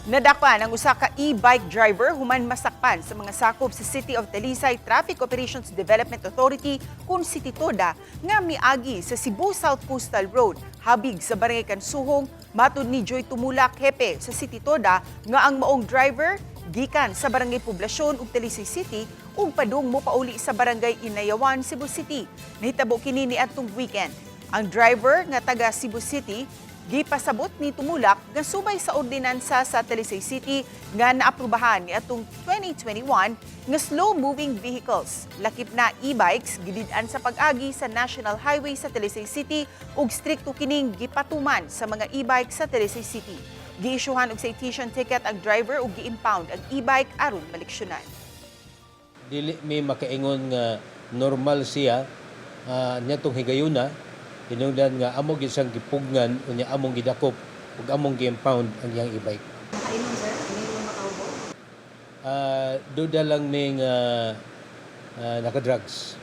Nadakpan ang usa ka e-bike driver human masakpan sa mga sakop sa City of Talisay Traffic Operations Development Authority kung CT-TODA nga Ni-agi sa Cebu South Coastal Road. Habig sa Barangay Kansuhong, matud ni Joy Tumulak, hepe sa CT-TODA nga ang maong driver gikan sa Barangay Poblasyon ug Talisay City ug padung mo pauli sa Barangay Inayawan, Cebu City. Nahitabo kini niadtong weekend. Ang driver nga taga Cebu City gipasabot ni Tumulak nga subay sa ordinansa sa Talisay City nga naaprubahan ni atong 2021 nga slow-moving vehicles. Lakip na e-bikes gidid-an sa pag-agi sa National Highway sa Talisay City ug strikto kining gipatuman sa mga e-bike sa Talisay City. Gi-issuehan og citation ticket ang driver ug gi-impound ang e-bike aron maleksyonan. Dili may makaingon nga normal siya nitong higayuna. Hinungdan nga among gisang gipugnan unya among gidakop ug among gi-impound ang iyang e-bike. Nakainom sir, hindi mo makaubo. Duda lang ning naka-drugs.